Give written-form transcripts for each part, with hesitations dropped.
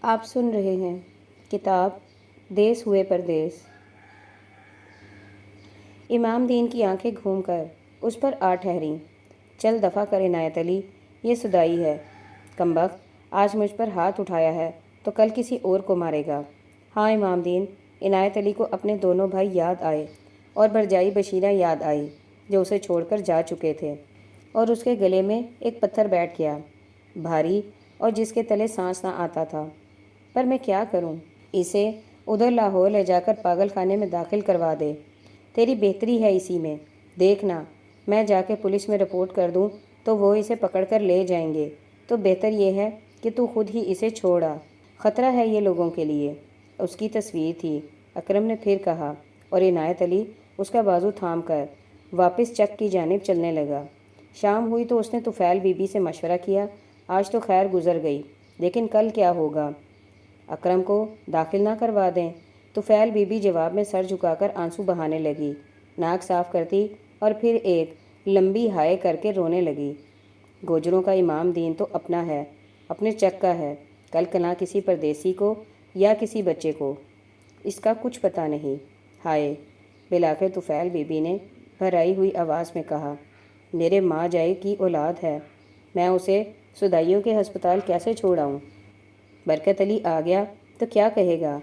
آپ سن رہے ہیں کتاب دیس ہوئے پردیس۔ امام دین کی آنکھیں گھوم کر اس پر آ ٹھہریں۔ چل دفع کر عنایت علی، یہ سدائی ہے۔ کمبخت، آج مجھ پر ہاتھ اٹھایا ہے تو کل کسی اور کو مارے گا۔ ہاں امام دین۔ عنایت علی کو اپنے دونوں بھائی یاد آئے اور برجائی بشیرہ یاد آئی جو اسے چھوڑ کر جا چکے تھے، اور اس کے گلے میں ایک پتھر بیٹھ گیا، بھاری، اور جس کے تلے سانس نہ آتا تھا۔ پر میں کیا کروں؟ اسے ادھر لاہور لے جا کر پاگل خانے میں داخل کروا دے۔ تیری بہتری ہے اسی میں۔ دیکھنا، میں جا کے پولیس میں رپورٹ کر دوں تو وہ اسے پکڑ کر لے جائیں گے، تو بہتر یہ ہے کہ تو خود ہی اسے چھوڑا۔ خطرہ ہے یہ لوگوں کے لیے۔ اس کی تصویر تھی، اکرم نے پھر کہا، اور عنایت علی اس کا بازو تھام کر واپس چک کی جانب چلنے لگا۔ شام ہوئی تو اس نے طفیل بی بی سے مشورہ کیا۔ آج تو خیر گزر گئی، لیکن کل کیا ہوگا؟ اکرم کو داخل نہ کروا دیں؟ طفیل بی بی جواب میں سر جھکا کر آنسو بہانے لگی، ناک صاف کرتی اور پھر ایک لمبی ہائے کر کے رونے لگی۔ گوجروں کا امام دین تو اپنا ہے، اپنے چک کا ہے، کل کنا کسی پردیسی کو یا کسی بچے کو اس کا کچھ پتہ نہیں۔ ہائے! بالآخر طفیل بی بی نے بھرائی ہوئی آواز میں کہا، میرے ماں جائے کی اولاد ہے، میں اسے سدائیوں کے ہسپتال کیسے چھوڑاؤں؟ برکت علی آ گیا تو کیا کہے گا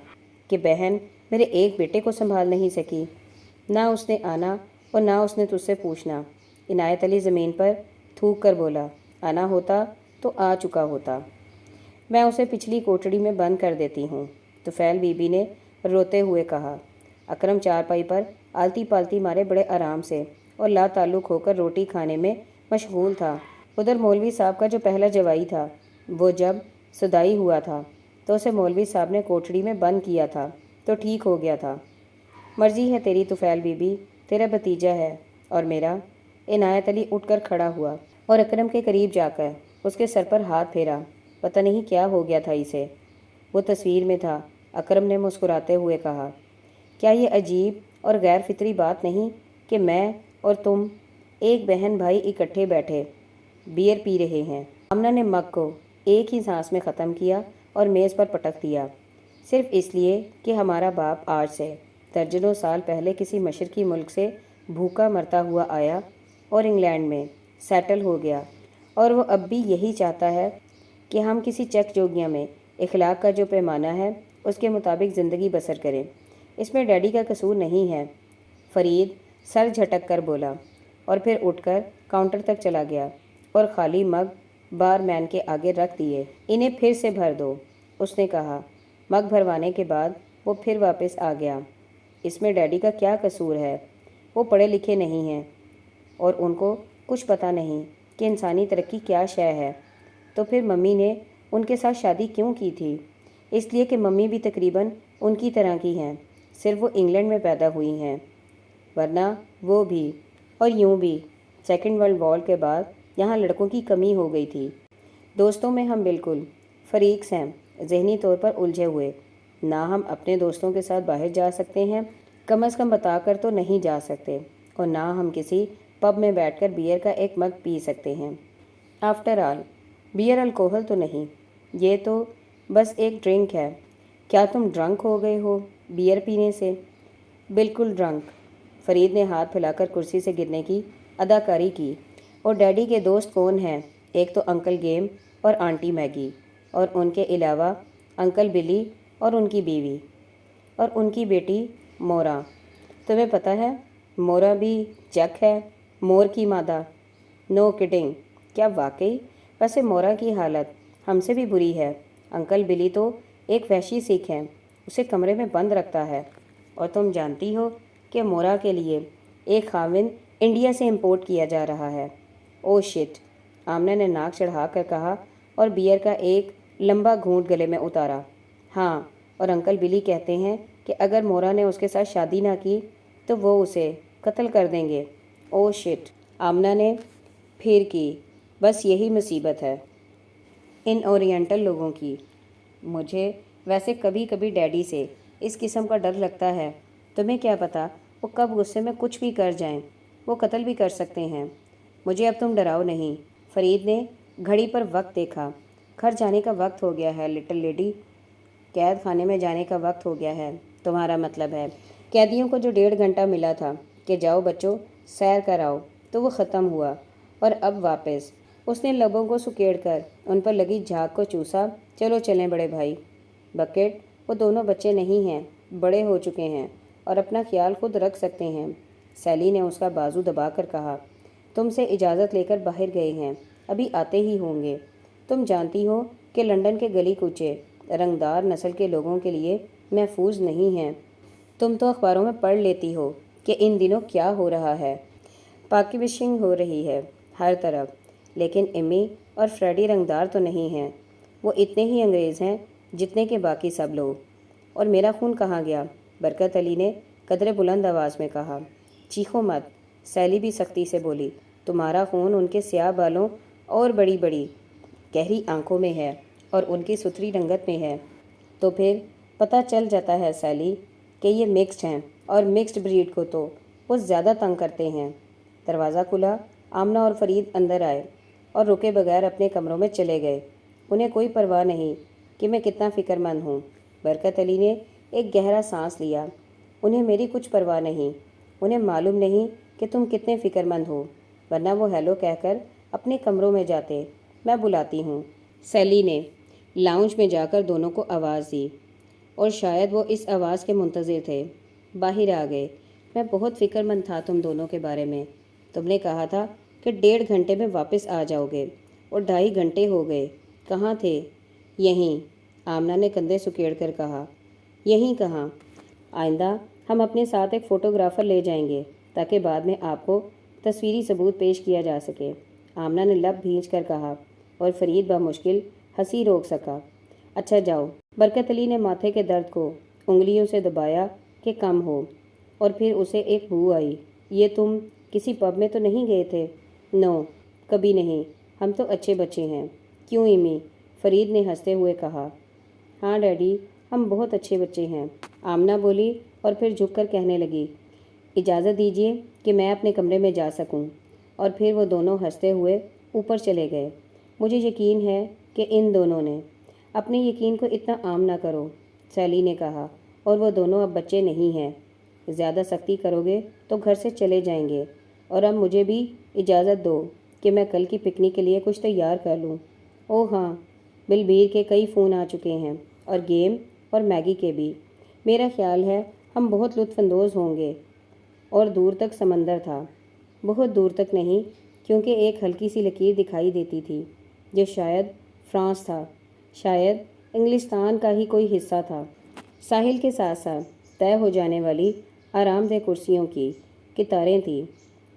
کہ بہن میرے ایک بیٹے کو سنبھال نہیں سکی؟ نہ اس نے آنا اور نہ اس نے تجھ سے پوچھنا۔ عنایت علی زمین پر تھوک کر بولا، آنا ہوتا تو آ چکا ہوتا۔ میں اسے پچھلی کوٹڑی میں بند کر دیتی ہوں، طفیل بی بی نے روتے ہوئے کہا۔ اکرم چارپائی پر آلتی پالتی مارے بڑے آرام سے اور لا تعلق ہو کر روٹی کھانے میں مشغول تھا۔ ادھر مولوی صاحب کا جو پہلا جوائی تھا، وہ جب سدائی ہوا تھا تو اسے مولوی صاحب نے کوٹڑی میں بند کیا تھا تو ٹھیک ہو گیا تھا۔ مرضی ہے تیری طفیل بی بی، تیرا بھتیجا ہے اور میرا۔ عنایت علی اٹھ کر کھڑا ہوا اور اکرم کے قریب جا کر اس کے سر پر ہاتھ پھیرا۔ پتہ نہیں کیا ہو گیا تھا اسے، وہ تصویر میں تھا۔ اکرم نے مسکراتے ہوئے کہا، کیا یہ عجیب اور غیر فطری بات نہیں کہ میں اور تم ایک بہن بھائی اکٹھے بیٹھے بیئر پی رہے ہیں؟ آمنہ نے مگ کو ایک ہی سانس میں ختم کیا اور میز پر پٹک دیا، صرف اس لیے کہ ہمارا باپ آج سے درجنوں سال پہلے کسی مشرقی ملک سے بھوکا مرتا ہوا آیا اور انگلینڈ میں سیٹل ہو گیا، اور وہ اب بھی یہی چاہتا ہے کہ ہم کسی چک جوگیاں میں اخلاق کا جو پیمانہ ہے اس کے مطابق زندگی بسر کریں۔ اس میں ڈیڈی کا قصور نہیں ہے۔ فرید سر جھٹک کر بولا اور پھر اٹھ کر کاؤنٹر تک چلا گیا اور خالی مگ بار مین کے آگے رکھ دیے۔ انہیں پھر سے بھر دو، اس نے کہا۔ مگ بھروانے کے بعد وہ پھر واپس آ گیا۔ اس میں ڈیڈی کا کیا قصور ہے؟ وہ پڑھے لکھے نہیں ہیں اور ان کو کچھ پتہ نہیں کہ انسانی ترقی کیا شے ہے۔ تو پھر ممی نے ان کے ساتھ شادی کیوں کی تھی؟ اس لیے کہ ممی بھی تقریباً ان کی طرح کی ہیں، صرف وہ انگلینڈ میں پیدا ہوئی ہیں، ورنہ وہ بھی، اور یوں بھی، سیکنڈ ورلڈ وار کے بعد یہاں لڑکوں کی کمی ہو گئی تھی۔ دوستوں میں ہم بالکل فریقس ہیں، ذہنی طور پر الجھے ہوئے۔ نہ ہم اپنے دوستوں کے ساتھ باہر جا سکتے ہیں، کم از کم بتا کر تو نہیں جا سکتے، اور نہ ہم کسی پب میں بیٹھ کر بیئر کا ایک مگ پی سکتے ہیں۔ آفٹر آل، بیئر الکوہل تو نہیں، یہ تو بس ایک ڈرنک ہے۔ کیا تم ڈرنک ہو گئے ہو بیئر پینے سے؟ بالکل ڈرنک۔ فرید نے ہاتھ پھیلا کر کرسی سے گرنے کی اداکاری کی۔ اور ڈیڈی کے دوست کون ہیں؟ ایک تو انکل گیم اور آنٹی میگی، اور ان کے علاوہ انکل بلی اور ان کی بیوی اور ان کی بیٹی مورا۔ تمہیں پتہ ہے مورا بھی چک ہے، مور کی مادہ۔ نو کڈنگ۔ کیا واقعی؟ ویسے مورا کی حالت ہم سے بھی بری ہے۔ انکل بلی تو ایک وحشی سکھ ہے، اسے کمرے میں بند رکھتا ہے، اور تم جانتی ہو کہ مورا کے لیے ایک خاوند انڈیا سے امپورٹ کیا جا رہا ہے۔ او شٹ! آمنہ نے ناک چڑھا کر کہا اور بیئر کا ایک لمبا گھونٹ گلے میں اتارا۔ ہاں، اور انکل بلی کہتے ہیں کہ اگر مورا نے اس کے ساتھ شادی نہ کی تو وہ اسے قتل کر دیں گے۔ او شٹ! آمنہ نے پھر کی۔ بس یہی مصیبت ہے ان اورینٹل لوگوں کی۔ مجھے ویسے کبھی کبھی ڈیڈی سے اس قسم کا ڈر لگتا ہے۔ تمہیں کیا پتہ وہ کب غصے میں کچھ بھی کر جائیں، وہ قتل بھی کر سکتے ہیں۔ مجھے اب تم ڈراؤ نہیں۔ فرید نے گھڑی پر وقت دیکھا۔ گھر جانے کا وقت ہو گیا ہے لٹل لیڈی۔ قید خانے میں جانے کا وقت ہو گیا ہے۔ تمہارا مطلب ہے قیدیوں کو جو 1.5 گھنٹہ ملا تھا کہ جاؤ بچوں سیر کر آؤ، تو وہ ختم ہوا، اور اب واپس۔ اس نے لبوں کو سکیڑ کر ان پر لگی جھاگ کو چوسا۔ چلو چلیں بڑے بھائی۔ بکٹ، وہ دونوں بچے نہیں ہیں، بڑے ہو چکے ہیں اور اپنا خیال خود رکھ سکتے ہیں۔ سیلی نے اس کا بازو دبا کر کہا۔ تم سے اجازت لے کر باہر گئے ہیں، ابھی آتے ہی ہوں گے۔ تم جانتی ہو کہ لنڈن کے گلی کوچے رنگدار نسل کے لوگوں کے لیے محفوظ نہیں ہیں۔ تم تو اخباروں میں پڑھ لیتی ہو کہ ان دنوں کیا ہو رہا ہے۔ پاکی وشنگ ہو رہی ہے ہر طرف، لیکن ایمی اور فریڈی رنگدار تو نہیں ہیں۔ وہ اتنے ہی انگریز ہیں جتنے کہ باقی سب لوگ۔ اور میرا خون کہاں گیا؟ برکت علی نے قدرے بلند آواز میں کہا۔ چیخو مت، سیلی بھی سختی سے بولی۔ تمہارا خون ان کے سیاہ بالوں اور بڑی بڑی گہری آنکھوں میں ہے اور ان کی ستھری رنگت میں ہے۔ تو پھر پتہ چل جاتا ہے سیلی کہ یہ مکسڈ ہیں، اور مکسڈ بریڈ کو تو وہ زیادہ تنگ کرتے ہیں۔ دروازہ کھلا، آمنہ اور فرید اندر آئے اور رکے بغیر اپنے کمروں میں چلے گئے۔ انہیں کوئی پرواہ نہیں کہ میں کتنا فکر مند ہوں۔ برکت علی نے ایک گہرا سانس لیا۔ انہیں میری کچھ پرواہ نہیں۔ انہیں معلوم نہیں کہ تم کتنے فکر مند ہو، ورنہ وہ ہیلو کہہ کر اپنے کمروں میں جاتے۔ میں بلاتی ہوں۔ سیلی نے لاؤنج میں جا کر دونوں کو آواز دی، اور شاید وہ اس آواز کے منتظر تھے۔ باہر آ گئے۔ میں بہت فکر مند تھا تم دونوں کے بارے میں۔ تم نے کہا تھا کہ 1.5 گھنٹے میں واپس آ جاؤ گے، اور 2.5 گھنٹے ہو گئے۔ کہاں تھے؟ یہیں، آمنہ نے کندھے سکیڑ کر کہا۔ یہیں کہاں؟ آئندہ ہم اپنے ساتھ ایک فوٹوگرافر لے جائیں گے تاکہ بعد میں آپ کو تصویری ثبوت پیش کیا جا سکے، آمنہ نے لب بھینچ کر کہا، اور فرید بمشکل ہنسی روک سکا۔ اچھا جاؤ۔ برکت علی نے ماتھے کے درد کو انگلیوں سے دبایا کہ کم ہو، اور پھر اسے ایک بو آئی۔ یہ تم کسی پب میں تو نہیں گئے تھے؟ نو، کبھی نہیں۔ ہم تو اچھے بچے ہیں۔ کیوں ایمی؟ فرید نے ہنستے ہوئے کہا۔ ہاں ڈیڈی، ہم بہت اچھے بچے ہیں، آمنہ بولی، اور پھر جھک کر کہنے لگی، اجازت دیجیے کہ میں اپنے کمرے میں جا سکوں۔ اور پھر وہ دونوں ہنستے ہوئے اوپر چلے گئے۔ مجھے یقین ہے کہ ان دونوں نے۔ اپنے یقین کو اتنا عام نہ کرو، سیلی نے کہا، اور وہ دونوں اب بچے نہیں ہیں۔ زیادہ سختی کرو گے تو گھر سے چلے جائیں گے، اور اب مجھے بھی اجازت دو کہ میں کل کی پکنک کے لیے کچھ تیار کر لوں۔ اوہ ہاں، بلبیر کے کئی فون آ چکے ہیں، اور گیم اور میگی کے بھی۔ میرا خیال ہے ہم بہت لطف اندوز ہوں گے۔ اور دور تک سمندر تھا۔ بہت دور تک نہیں، کیونکہ ایک ہلکی سی لکیر دکھائی دیتی تھی جو شاید فرانس تھا، شاید انگلستان کا ہی کوئی حصہ تھا۔ ساحل کے ساتھ ساتھ طے ہو جانے والی آرام دہ کرسیوں کی قطاریں تھیں،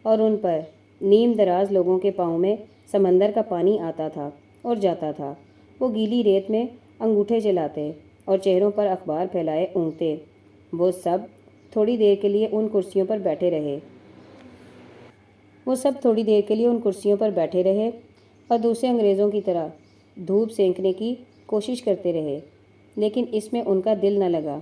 اور ان پر نیم دراز لوگوں کے پاؤں میں سمندر کا پانی آتا تھا اور جاتا تھا۔ وہ گیلی ریت میں انگوٹھے چلاتے اور چہروں پر اخبار پھیلائے اونگتے۔ وہ سب تھوڑی دیر کے لیے ان کرسیوں پر بیٹھے رہے اور دوسرے انگریزوں کی طرح دھوپ سینکنے کی کوشش کرتے رہے، لیکن اس میں ان کا دل نہ لگا۔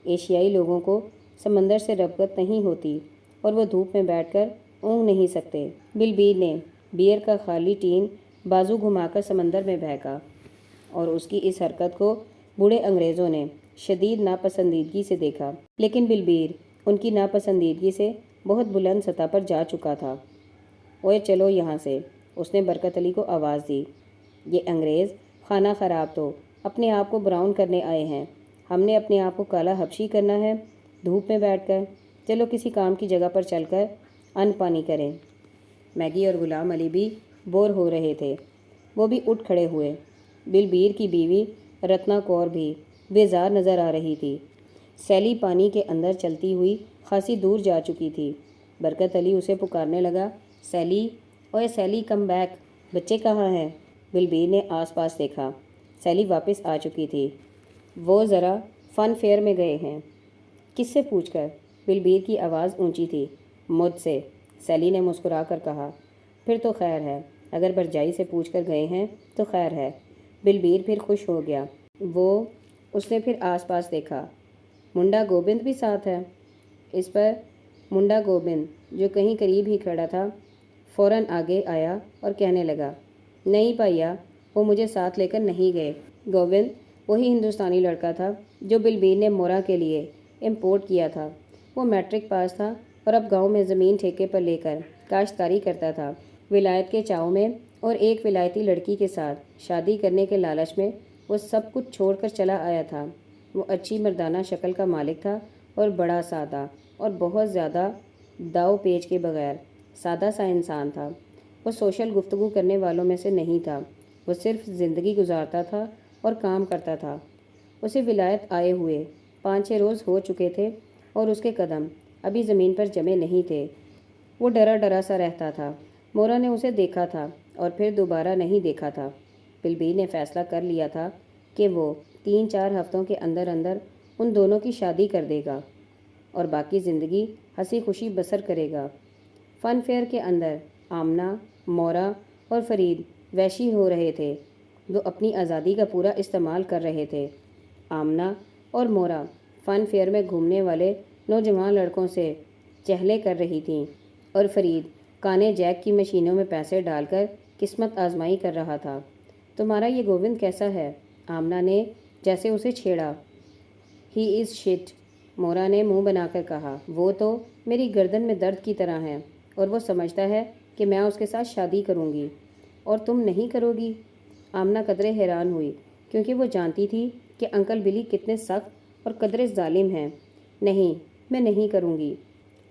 ایشیائی لوگوں کو سمندر سے رغبت نہیں ہوتی، اور وہ دھوپ میں بیٹھ کر اونگ نہیں سکتے۔ بلبیر نے بیئر کا خالی ٹین بازو گھما کر سمندر میں پھینکا، اور اس کی اس حرکت کو بوڑھے انگریزوں نے شدید ناپسندیدگی سے دیکھا، لیکن بلبیر ان کی ناپسندیدگی سے بہت بلند سطح پر جا چکا تھا۔ اوئے چلو یہاں سے، اس نے برکت علی کو آواز دی۔ یہ انگریز خانہ خراب تو اپنے آپ کو براؤن کرنے آئے ہیں، ہم نے اپنے آپ کو کالا حبشی کرنا ہے دھوپ میں بیٹھ کر؟ چلو کسی کام کی جگہ پر چل کر ان پانی کریں۔ میگی اور غلام علی بھی بور ہو رہے تھے۔ وہ بھی اٹھ کھڑے ہوئے۔ بلبیر کی بیوی رتنا کور بھی بیزار نظر آ رہی تھی۔ سیلی پانی کے اندر چلتی ہوئی خاصی دور جا چکی تھی۔ برکت علی اسے پکارنے لگا، سیلی، اوے سیلی کم بیک، بچے کہاں ہیں؟ بلبیر نے آس پاس دیکھا۔ سیلی واپس آ چکی تھی۔ وہ ذرا فن فیئر میں گئے ہیں۔ کس سے پوچھ کر؟ بلبیر کی آواز اونچی تھی۔ مجھ سے، سیلی نے مسکرا کر کہا۔ پھر تو خیر ہے، اگر برجائی سے پوچھ کر گئے ہیں تو خیر ہے۔ بلبیر پھر خوش ہو گیا۔ اس نے پھر آس پاس دیکھا۔ منڈا گوبند بھی ساتھ ہے؟ اس پر منڈا گوبند، جو کہیں قریب ہی کھڑا تھا، فوراً آگے آیا اور کہنے لگا، نہیں پائیا، وہ مجھے ساتھ لے کر نہیں گئے۔ گوبند وہی ہندوستانی لڑکا تھا جو بلبیر نے مورا کے لیے امپورٹ کیا تھا۔ وہ میٹرک پاس تھا اور اب گاؤں میں زمین ٹھیکے پر لے کر کاشتکاری کرتا تھا۔ ولایت کے چاؤ میں اور ایک ولایتی لڑکی کے ساتھ شادی کرنے کے لالچ میں وہ سب کچھ چھوڑ کر چلا آیا تھا۔ وہ اچھی مردانہ شکل کا مالک تھا اور بڑا سادہ اور بہت زیادہ داؤ پیچ کے بغیر سادہ سا انسان تھا۔ وہ سوشل گفتگو کرنے والوں میں سے نہیں تھا۔ وہ صرف زندگی گزارتا تھا اور کام کرتا تھا۔ اسے ولایت آئے ہوئے 5-6 روز ہو چکے تھے اور اس کے قدم ابھی زمین پر جمے نہیں تھے۔ وہ ڈرا ڈرا سا رہتا تھا۔ مورا نے اسے دیکھا تھا اور پھر دوبارہ نہیں دیکھا تھا۔ بلبیر نے فیصلہ کر لیا تھا کہ وہ 3-4 ہفتوں کے اندر اندر ان دونوں کی شادی کر دے گا اور باقی زندگی ہنسی خوشی بسر کرے گا۔ فن فیئر کے اندر آمنہ، مورا اور فرید وحشی ہو رہے تھے۔ وہ اپنی آزادی کا پورا استعمال کر رہے تھے۔ آمنہ اور مورا فن فیئر میں گھومنے والے نوجوان لڑکوں سے چہلے کر رہی تھیں اور فرید کانے جیک کی مشینوں میں پیسے ڈال کر قسمت آزمائی کر رہا تھا۔ تمہارا یہ گووند کیسا ہے؟ آمنہ نے جیسے اسے چھیڑا۔ ہی از شٹ، مورا نے منہ بنا کر کہا۔ وہ تو میری گردن میں درد کی طرح ہے اور وہ سمجھتا ہے کہ میں اس کے ساتھ شادی کروں گی اور تم نہیں کرو گی۔ آمنہ قدرے حیران ہوئی کیونکہ وہ جانتی تھی کہ انکل بلی کتنے سخت اور قدرے ظالم ہیں۔ نہیں، میں نہیں کروں گی۔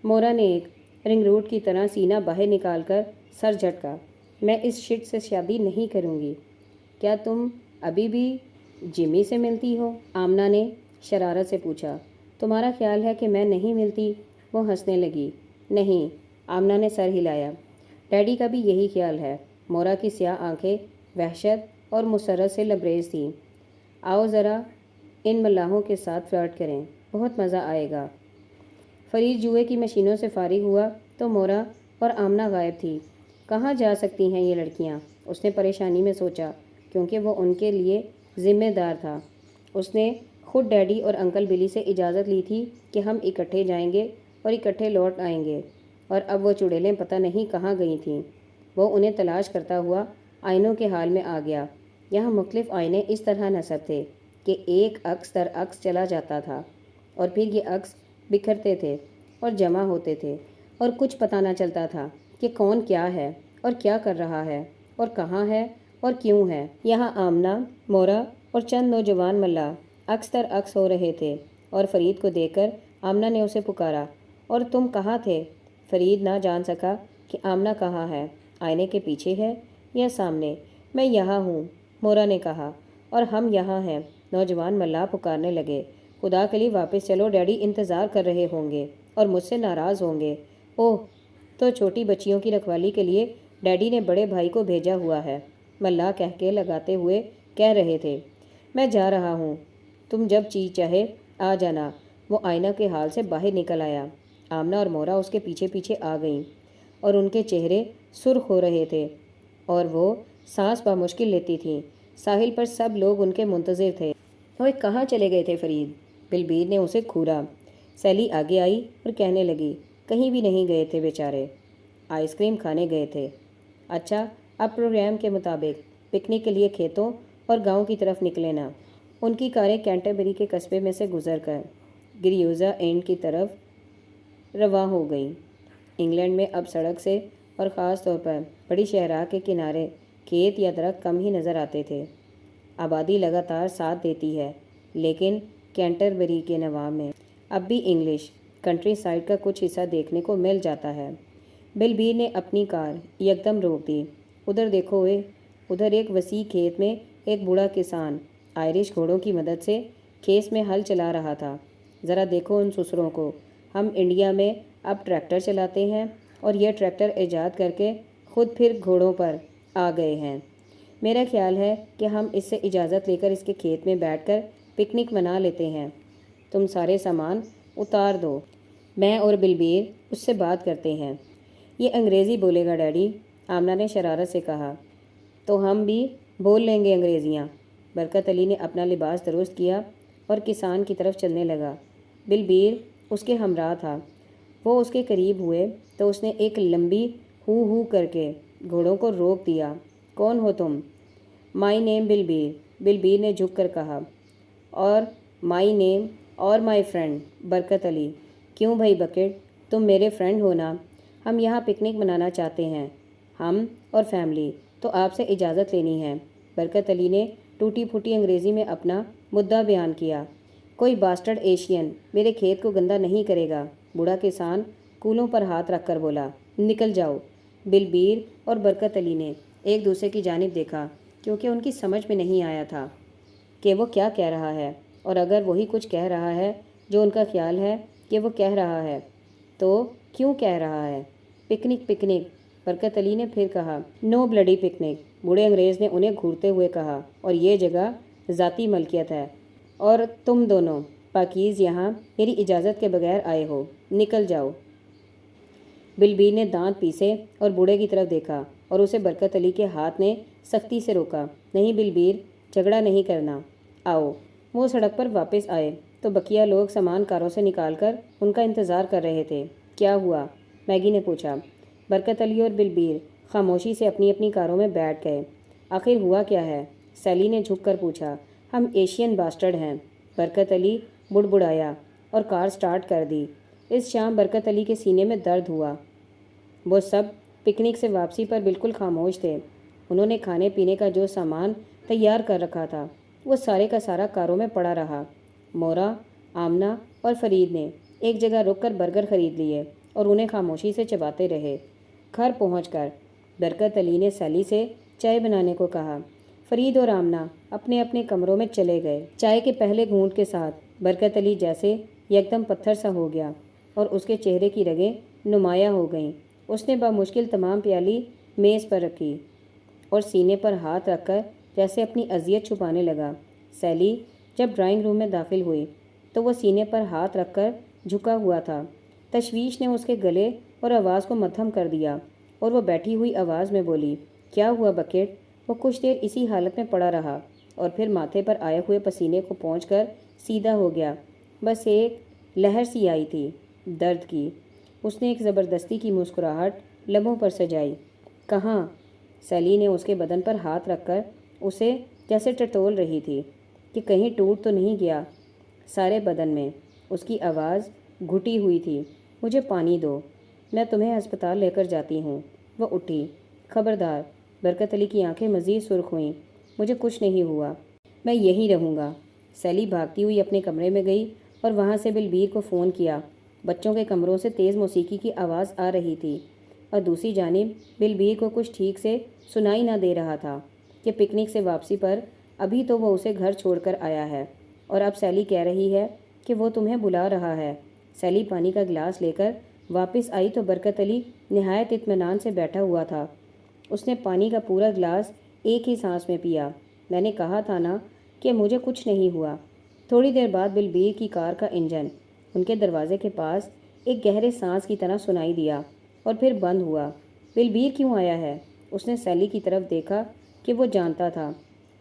مورا نے ایک رنگ روٹ کی طرح سینہ باہر نکال کر سر جھٹکا۔ میں اس شٹ سے شادی نہیں کروں گی۔ کیا تم ابھی بھی جمی سے ملتی ہو؟ آمنہ نے شرارت سے پوچھا۔ تمہارا خیال ہے کہ میں نہیں ملتی؟ وہ ہنسنے لگی۔ نہیں، آمنہ نے سر ہلایا۔ ڈیڈی کا بھی یہی خیال ہے۔ مورا کی سیاہ آنکھیں وحشت اور مسرت سے لبریز تھیں۔ آؤ ذرا ان ملاحوں کے ساتھ فلرٹ کریں، بہت مزہ آئے گا۔ فرید جوئے کی مشینوں سے فارغ ہوا تو مورا اور آمنہ غائب تھی۔ کہاں جا سکتی ہیں یہ لڑکیاں؟ اس نے پریشانی میں سوچا کیونکہ وہ ان کے لیے ذمہ دار تھا۔ اس نے خود ڈیڈی اور انکل بلی سے اجازت لی تھی کہ ہم اکٹھے جائیں گے اور اکٹھے لوٹ آئیں گے، اور اب وہ چڑیلیں پتہ نہیں کہاں گئی تھیں۔ وہ انہیں تلاش کرتا ہوا آئینوں کے حال میں آ گیا۔ یہاں مختلف آئینے اس طرح نصب تھے کہ ایک عکس در عکس چلا جاتا تھا اور پھر یہ عکس بکھرتے تھے اور جمع ہوتے تھے اور کچھ پتہ نہ چلتا تھا کہ کون کیا ہے اور کیا کر رہا ہے اور کہاں ہے اور کیوں ہے۔ یہاں آمنہ، مورا اور چند نوجوان ملاح عکس در عکس ہو رہے تھے اور فرید کو دیکھ کر آمنہ نے اسے پکارا۔ اور تم کہاں تھے؟ فرید نہ جان سکا کہ آمنہ کہاں ہے، آئینے کے پیچھے ہے یا سامنے۔ میں یہاں ہوں، مورا نے کہا۔ اور ہم یہاں ہیں، نوجوان ملاح پکارنے لگے۔ خدا کے لیے واپس چلو، ڈیڈی انتظار کر رہے ہوں گے اور مجھ سے ناراض ہوں گے۔ اوہ، تو چھوٹی بچیوں کی رکھوالی کے لیے ڈیڈی نے بڑے بھائی کو بھیجا ہوا ہے، ملاح کہکے لگاتے ہوئے کہہ رہے تھے۔ میں جا رہا ہوں، تم جب جی چاہے آ جانا۔ وہ آئینہ کے حال سے باہر نکل آیا۔ آمنہ اور مورا اس کے پیچھے پیچھے آ گئیں اور ان کے چہرے سرخ ہو رہے تھے اور وہ سانس بمشکل لیتی تھیں۔ ساحل پر سب لوگ ان کے منتظر تھے۔ وہ کہاں چلے گئے تھے فرید؟ بلبیر نے اسے گھورا۔ سیلی آگے آئی اور کہنے لگی، کہیں بھی نہیں گئے تھے بیچارے، آئس کریم کھانے گئے تھے۔ اچھا، اب پروگرام کے مطابق پکنک کے لیے کھیتوں اور گاؤں کی طرف نکلے نا۔ ان کی کاریں کینٹربری کے قصبے میں سے گزر کر گریوزا اینڈ کی طرف رواں ہو گئیں۔ انگلینڈ میں اب سڑک سے اور خاص طور پر بڑی شاہراہ کے کنارے کھیت یا درخت کم ہی نظر آتے تھے۔ آبادی لگاتار ساتھ دیتی ہے، لیکن کینٹربری کے نواح میں اب بھی انگلش کنٹری سائڈ کا کچھ حصہ دیکھنے کو مل جاتا ہے۔ بلبیر نے اپنی کار یکدم روک دی۔ ادھر دیکھو اوے، ادھر ایک وسیع کھیت میں ایک بوڑھا کسان آئرش گھوڑوں کی مدد سے کھیت میں ہل چلا رہا تھا۔ ذرا دیکھو ان سسروں کو، ہم انڈیا میں اب ٹریکٹر چلاتے ہیں اور یہ ٹریکٹر ایجاد کر کے خود پھر گھوڑوں پر آ گئے ہیں۔ میرا خیال ہے کہ ہم اس سے اجازت لے کر اس کے کھیت میں بیٹھ کر پکنک منا لیتے ہیں۔ تم سارے سامان اتار دو، میں اور بلبیر اس سے بات کرتے ہیں۔ یہ انگریزی بولے گا ڈیڈی، آمنہ نے شرارت سے کہا۔ تو ہم بھی بول لیں گے انگریزیاں۔ برکت علی نے اپنا لباس درست کیا اور کسان کی طرف چلنے لگا۔ بلبیر اس کے ہمراہ تھا۔ وہ اس کے قریب ہوئے تو اس نے ایک لمبی ہو ہو کر کے گھوڑوں کو روک دیا۔ کون ہو تم؟ مائی نیم بلبیر، بلبیر نے جھک کر کہا۔ اور مائی نیم اور مائی فرینڈ برکت علی۔ کیوں بھائی بکٹ، تم میرے فرینڈ ہو نا؟ ہم یہاں پکنک منانا چاہتے ہیں، ہم اور فیملی، تو آپ سے اجازت لینی ہے۔ برکت علی نے ٹوٹی پھوٹی انگریزی میں اپنا مدعا بیان کیا۔ کوئی باسٹرڈ ایشین میرے کھیت کو گندا نہیں کرے گا، بوڑھا کسان کولوں پر ہاتھ رکھ کر بولا۔ نکل جاؤ۔ بلبیر اور برکت علی نے ایک دوسرے کی جانب دیکھا، کیونکہ ان کی سمجھ میں نہیں آیا تھا کہ وہ کیا کہہ رہا ہے، اور اگر وہی کچھ کہہ رہا ہے جو ان کا خیال ہے کہ وہ کہہ رہا ہے تو کیوں کہہ رہا ہے؟ پکنک پکنک، برکت علی نے پھر کہا۔ نو بلڈی پکنک، بوڑھے انگریز نے انہیں گھورتے ہوئے کہا، اور یہ جگہ ذاتی ملکیت ہے، اور تم دونوں پاکیز یہاں میری اجازت کے بغیر آئے ہو، نکل جاؤ۔ بلبیر نے دانت پیسے اور بوڑھے کی طرف دیکھا، اور اسے برکت علی کے ہاتھ نے سختی سے روکا۔ نہیں بلبیر، جھگڑا نہیں کرنا، آؤ۔ وہ سڑک پر واپس آئے تو بقیہ لوگ سامان کاروں سے نکال کر ان کا انتظار کر رہے تھے۔ کیا ہوا؟ میگی نے پوچھا۔ برکت علی اور بلبیر خاموشی سے اپنی اپنی کاروں میں بیٹھ گئے۔ آخر ہوا کیا ہے؟ سیلی نے جھک کر پوچھا۔ ہم ایشین باسٹرڈ ہیں، برکت علی بڑبڑایا، اور کار سٹارٹ کر دی۔ اس شام برکت علی کے سینے میں درد ہوا۔ وہ سب پکنک سے واپسی پر بالکل خاموش تھے۔ انہوں نے کھانے پینے کا جو سامان تیار کر رکھا تھا وہ سارے کا سارا کاروں میں پڑا رہا۔ مورا، آمنہ اور فرید نے ایک جگہ رک کر برگر خرید لیے اور انہیں خاموشی سے چباتے رہے۔ گھر پہنچ کر برکت علی نے سیلی سے چائے بنانے کو کہا۔ فرید اور آمنہ اپنے اپنے کمروں میں چلے گئے۔ چائے کے پہلے گھونٹ کے ساتھ برکت علی جیسے یکدم پتھر سا ہو گیا اور اس کے چہرے کی رگیں نمایاں ہو گئیں۔ اس نے بمشکل تمام پیالی میز پر رکھی اور سینے پر ہاتھ رکھ کر جیسے اپنی اذیت چھپانے لگا۔ سیلی جب ڈرائنگ روم میں داخل ہوئی تو وہ سینے پر ہاتھ رکھ کر جھکا ہوا تھا۔ تشویش نے اس کے گلے اور آواز کو مدھم کر دیا اور وہ بیٹھی ہوئی آواز میں بولی، کیا ہوا بکٹ؟ وہ کچھ دیر اسی حالت میں پڑا رہا اور پھر ماتھے پر آئے ہوئے پسینے کو پونچھ کر سیدھا ہو گیا۔ بس ایک لہر سی آئی تھی درد کی۔ اس نے ایک زبردستی کی مسکراہٹ لبوں پر سجائی۔ کہاں؟ سیلی نے اس کے بدن پر ہاتھ رکھ کر اسے جیسے ٹٹول رہی تھی کہ کہیں ٹوٹ تو نہیں گیا۔ سارے بدن میں۔ اس کی آواز گھٹی ہوئی تھی۔ مجھے پانی دو، میں تمہیں ہسپتال لے کر جاتی ہوں۔ وہ اٹھی۔ خبردار، برکت علی کی آنکھیں مزید سرخ ہوئیں۔ مجھے کچھ نہیں ہوا، میں یہیں رہوں گا۔ سیلی بھاگتی ہوئی اپنے کمرے میں گئی اور وہاں سے بلبیر کو فون کیا۔ بچوں کے کمروں سے تیز موسیقی کی آواز آ رہی تھی، اور دوسری جانب بلبیر کو کچھ ٹھیک سے سنائی نہ دے رہا تھا کہ پکنک سے واپسی پر ابھی تو وہ اسے گھر چھوڑ کر آیا ہے اور اب سیلی کہہ رہی ہے کہ وہ تمہیں بلا رہا ہے۔ سیلی پانی کا گلاس لے کر واپس آئی تو برکت علی نہایت اطمینان سے بیٹھا ہوا تھا۔ اس نے پانی کا پورا گلاس ایک ہی سانس میں پیا۔ میں نے کہا تھا نا کہ مجھے کچھ نہیں ہوا۔ تھوڑی دیر بعد بلبیر کی کار کا انجن ان کے دروازے کے پاس ایک گہرے سانس کی طرح سنائی دیا اور پھر بند ہوا۔ بلبیر کیوں آیا ہے؟ اس نے سیلی کی طرف دیکھا کہ وہ جانتا تھا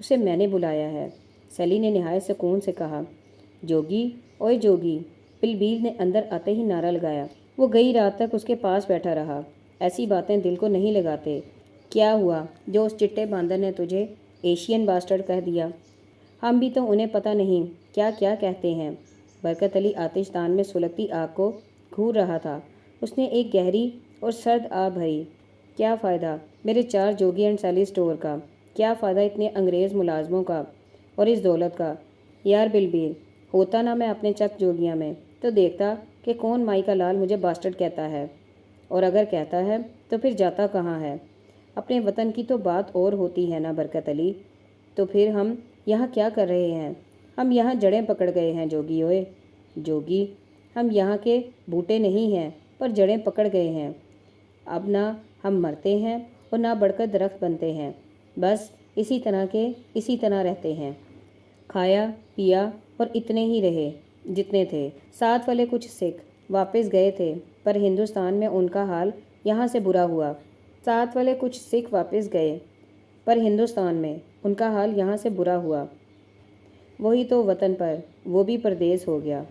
اسے میں نے بلایا ہے۔ سیلی نے نہایت سکون سے کہا، جوگی، اوئے جوگی۔ بلبیر نے اندر آتے ہی نعرہ لگایا۔ وہ گئی رات تک اس کے پاس بیٹھا رہا۔ ایسی باتیں دل کو نہیں لگاتے۔ کیا ہوا جو اس چٹے باندر نے تجھے ایشین باسٹرڈ کہہ دیا؟ ہم بھی تو انہیں پتہ نہیں کیا کیا کہتے ہیں۔ برکت علی آتش دان میں سلگتی آگ کو گھور رہا تھا۔ اس نے ایک گہری اور سرد آہ بھری۔ کیا فائدہ میرے 4 جوگی اینڈ سیلی اسٹور کا؟ کیا فائدہ اتنے انگریز ملازموں کا اور اس دولت کا؟ یار بلبیر، ہوتا نا میں اپنے چک جوگیاں میں تو دیکھتا کہ کون مائی کا لال مجھے باسٹرڈ کہتا ہے، اور اگر کہتا ہے تو پھر جاتا کہاں ہے؟ اپنے وطن کی تو بات اور ہوتی ہے نا برکت علی۔ تو پھر ہم یہاں کیا کر رہے ہیں؟ ہم یہاں جڑیں پکڑ گئے ہیں جوگی اوئے۔ جوگی، ہم یہاں کے بوٹے نہیں ہیں پر جڑیں پکڑ گئے ہیں۔ اب نہ ہم مرتے ہیں اور نہ بڑھ کر درخت بنتے ہیں، بس اسی طرح رہتے ہیں۔ کھایا پیا اور اتنے ہی رہے جتنے تھے۔ ساتھ والے کچھ سکھ واپس گئے تھے پر ہندوستان میں ان کا حال یہاں سے برا ہوا۔ ساتھ والے کچھ سکھ واپس گئے پر ہندوستان میں ان کا حال یہاں سے برا ہوا۔ وہی تو وطن پر وہ بھی پردیس ہو گیا۔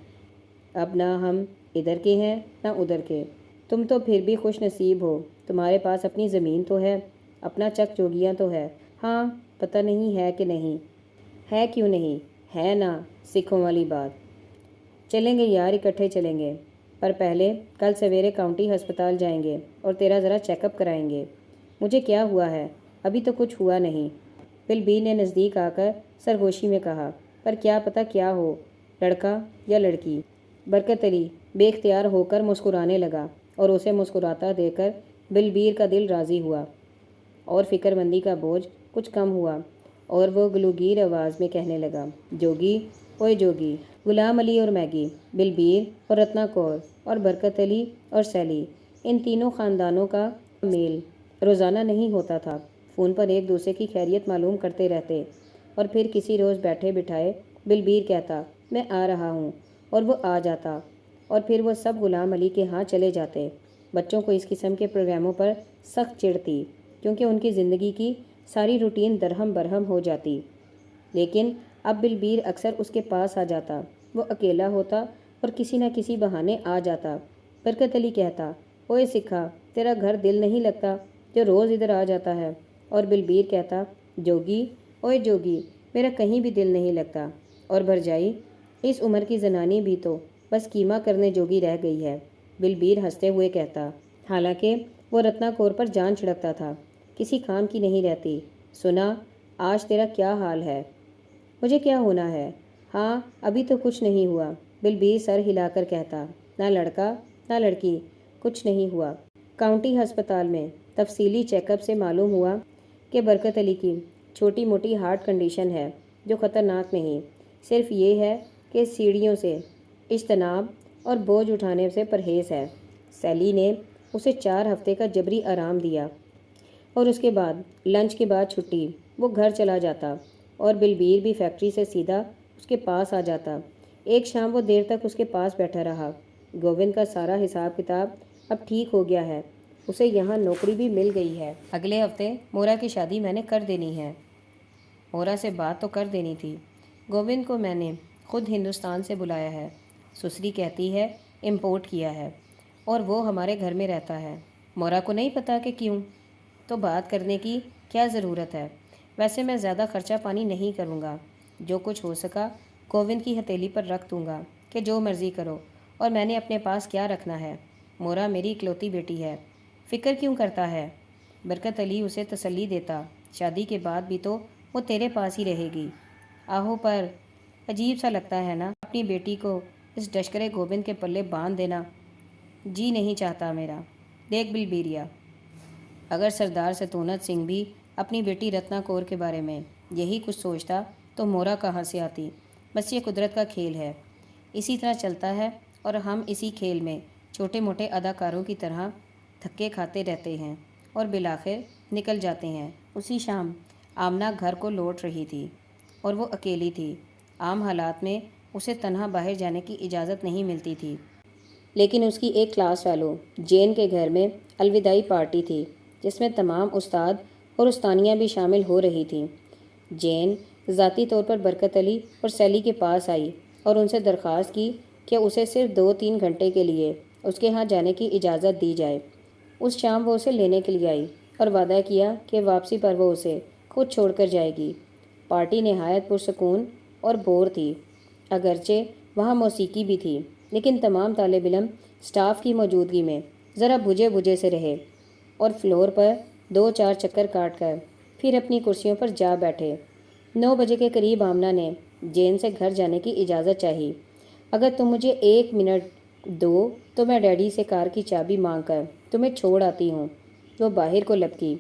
اب نہ ہم ادھر کے ہیں نہ ادھر کے۔ تم تو پھر بھی خوش نصیب ہو، تمہارے پاس اپنی زمین تو ہے، اپنا چک جوگیاں تو ہے۔ ہاں، پتہ نہیں ہے کہ نہیں ہے؟ کیوں نہیں ہے نا سکھوں والی بات۔ چلیں گے یار، اکٹھے چلیں گے، پر پہلے کل سویرے کاؤنٹی ہسپتال جائیں گے اور تیرا ذرا چیک اپ کرائیں گے۔ مجھے کیا ہوا ہے؟ ابھی تو کچھ ہوا نہیں، بلبیر نے نزدیک آ کر سرگوشی میں کہا، پر کیا پتہ کیا ہو، لڑکا یا لڑکی؟ برکت علی بے اختیار ہو کر مسکرانے لگا اور اسے مسکراتا دیکھ کر بلبیر کا دل راضی ہوا اور فکر مندی کا بوجھ کچھ کم ہوا، اور وہ گلوگیر آواز میں کہنے لگا، جوگی اوئے جوگی۔ غلام علی اور میگی، بلبیر اور رتنا کور اور برکت علی اور سیلی، ان تینوں خاندانوں کا میل روزانہ نہیں ہوتا تھا۔ فون پر ایک دوسرے کی خیریت معلوم کرتے رہتے، اور پھر کسی روز بیٹھے بٹھائے بلبیر کہتا، میں آ رہا ہوں، اور وہ آ جاتا، اور پھر وہ سب غلام علی کے ہاں چلے جاتے۔ بچوں کو اس قسم کے پروگراموں پر سخت چڑ تھی، کیونکہ ان کی زندگی کی ساری روٹین درہم برہم ہو جاتی۔ لیکن اب بلبیر اکثر اس کے پاس آ جاتا، وہ اکیلا ہوتا اور کسی نہ کسی بہانے آ جاتا۔ برکت علی کہتا، اوئے سکھا، تیرا گھر دل نہیں لگتا جو روز ادھر آ جاتا ہے؟ اور بلبیر کہتا، جوگی اوئے جوگی، میرا کہیں بھی دل نہیں لگتا، اور بھرجائی اس عمر کی زنانی بھی تو بس کیما کرنے جوگی رہ گئی ہے۔ بلبیر ہنستے ہوئے کہتا، حالانکہ وہ رتنا کور پر جان چھڑکتا تھا، کسی کام کی نہیں رہتی۔ سنا آج تیرا کیا حال ہے؟ مجھے کیا ہونا ہے؟ ہاں ابھی تو کچھ نہیں ہوا، بلبیر سر ہلا کر کہتا، نہ لڑکا نہ لڑکی، کچھ نہیں ہوا۔ کاؤنٹی ہسپتال میں تفصیلی چیک اپ سے معلوم ہوا کہ برکت علی کی چھوٹی موٹی ہارٹ کنڈیشن ہے جو خطرناک نہیں، صرف یہ ہے کہ سیڑھیوں سے اجتناب اور بوجھ اٹھانے سے پرہیز ہے۔ سیلی نے اسے 4 ہفتے کا جبری آرام دیا، اور اس کے بعد لنچ کے بعد چھٹی، وہ گھر چلا جاتا، اور بلبیر بھی فیکٹری سے سیدھا اس کے پاس آ جاتا۔ ایک شام وہ دیر تک اس کے پاس بیٹھا رہا۔ گووند کا سارا حساب کتاب اب ٹھیک ہو گیا ہے، اسے یہاں نوکری بھی مل گئی ہے۔ اگلے ہفتے مورا کی شادی میں نے کر دینی ہے۔ مورا سے بات تو کر دینی تھی، گووند کو میں نے خود ہندوستان سے بلایا ہے، سسری کہتی ہے امپورٹ کیا ہے، اور وہ ہمارے گھر میں رہتا ہے۔ مورا کو نہیں پتا کہ کیوں؟ تو بات کرنے کی کیا ضرورت ہے؟ ویسے میں زیادہ خرچہ پانی نہیں کروں گا، جو کچھ ہو سکا گووند کی ہتھیلی پر رکھ دوں گا کہ جو مرضی کرو، اور میں نے اپنے پاس کیا رکھنا ہے؟ مورا میری اکلوتی بیٹی ہے، فکر کیوں کرتا ہے؟ برکت علی اسے تسلی دیتا، شادی کے بعد بھی تو وہ تیرے پاس ہی رہے گی۔ آہو، پر عجیب سا لگتا ہے نا اپنی بیٹی کو اس ڈشکرے گووند کے پلے باندھ دینا، جی نہیں چاہتا میرا۔ دیکھ بلبیریا، اگر سردار ستونت سنگھ بھی اپنی بیٹی رتنا کور کے بارے میں یہی کچھ سوچتا تو مورا کہاں سے آتی؟ بس یہ قدرت کا کھیل ہے، اسی طرح چلتا ہے، اور ہم اسی کھیل میں چھوٹے موٹے اداکاروں کی طرح دھکے کھاتے رہتے ہیں اور بالآخر نکل جاتے ہیں۔ اسی شام آمنہ گھر کو لوٹ رہی تھی، اور وہ اکیلی تھی۔ عام حالات میں اسے تنہا باہر جانے کی اجازت نہیں ملتی تھی، لیکن اس کی ایک کلاس فیلو جین کے گھر میں الوداعی پارٹی تھی، جس میں تمام استاد اور استانیاں بھی شامل ہو رہی تھیں۔ جین ذاتی طور پر برکت علی اور سیلی کے پاس آئی اور ان سے درخواست کی کہ اسے صرف 2-3 گھنٹے کے لیے اس کے ہاں جانے کی اجازت دی جائے۔ اس شام وہ اسے لینے کے لیے آئی اور وعدہ کیا کہ واپسی پر وہ اسے خود چھوڑ کر جائے گی۔ پارٹی نہایت پرسکون اور بور تھی، اگرچہ وہاں موسیقی بھی تھی، لیکن تمام طالب علم سٹاف کی موجودگی میں ذرا بجھے بجھے سے رہے اور فلور پر 2-4 چکر کاٹ کر پھر اپنی کرسیوں پر جا بیٹھے۔ 9 بجے کے قریب آمنہ نے جین سے گھر جانے کی اجازت چاہی۔ اگر تم مجھے 1 منٹ دو تو میں ڈیڈی سے کار کی چابی مانگ کر تمہیں چھوڑ آتی ہوں۔ وہ باہر کو لپکی،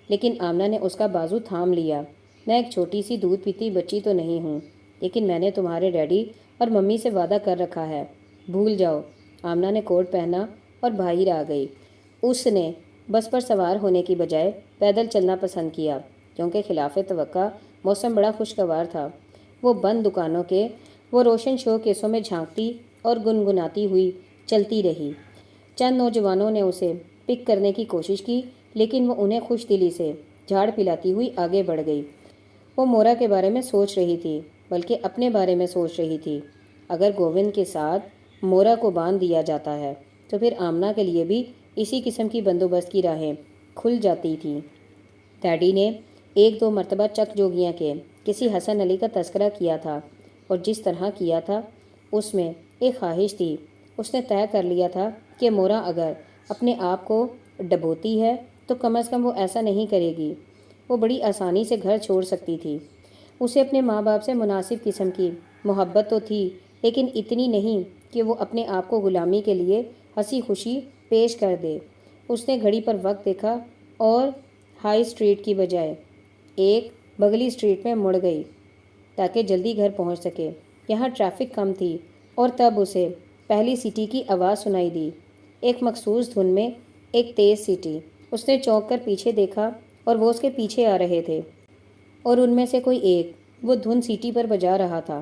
لیکن آمنہ نے اس کا بازو تھام لیا۔ میں ایک چھوٹی سی دودھ پیتی بچی تو نہیں ہوں، لیکن میں نے تمہارے ڈیڈی اور ممی سے وعدہ کر رکھا ہے، بھول جاؤ۔ آمنہ نے کوٹ پہنا اور باہر آ گئی۔ اس نے بس پر سوار ہونے کی بجائے پیدل چلنا پسند کیا، کیونکہ خلاف توقع موسم بڑا خوشگوار تھا۔ وہ بند دکانوں کے وہ روشن شو کیسوں میں جھانکتی اور گنگناتی ہوئی چلتی رہی۔ چند نوجوانوں نے اسے پک کرنے کی کوشش کی، لیکن وہ انہیں خوش دلی سے جھاڑ پلاتی ہوئی آگے بڑھ گئی۔ وہ مورا کے بارے میں سوچ رہی تھی، بلکہ اپنے بارے میں سوچ رہی تھی۔ اگر گووند کے ساتھ مورا کو باندھ دیا جاتا ہے تو پھر آمنہ کے لیے بھی اسی قسم کی بندوبست کی راہیں کھل جاتی تھیں۔ ڈیڈی نے 1-2 مرتبہ چک جوگیاں کے کسی حسن علی کا تذکرہ کیا تھا، اور جس طرح کیا تھا اس میں ایک خواہش تھی۔ اس نے طے کر لیا تھا کہ مورا اگر اپنے آپ کو ڈبوتی ہے تو کم از کم وہ ایسا نہیں کرے گی۔ وہ بڑی آسانی سے گھر چھوڑ سکتی تھی۔ اسے اپنے ماں باپ سے مناسب قسم کی محبت تو تھی، لیکن اتنی نہیں کہ وہ اپنے آپ کو غلامی کے لیے ہنسی خوشی پیش کر دے۔ اس نے گھڑی پر وقت دیکھا اور ہائی اسٹریٹ کی بجائے ایک بغلی اسٹریٹ میں مڑ گئی تاکہ جلدی گھر پہنچ سکے۔ یہاں ٹریفک کم تھی اور تب اسے پہلی سیٹی کی آواز سنائی دی، ایک مخصوص دھن میں ایک تیز سیٹی۔ اس نے چونک کر پیچھے دیکھا اور وہ اس کے پیچھے آ رہے تھے، اور ان میں سے کوئی ایک وہ دھن سیٹی پر بجا رہا تھا۔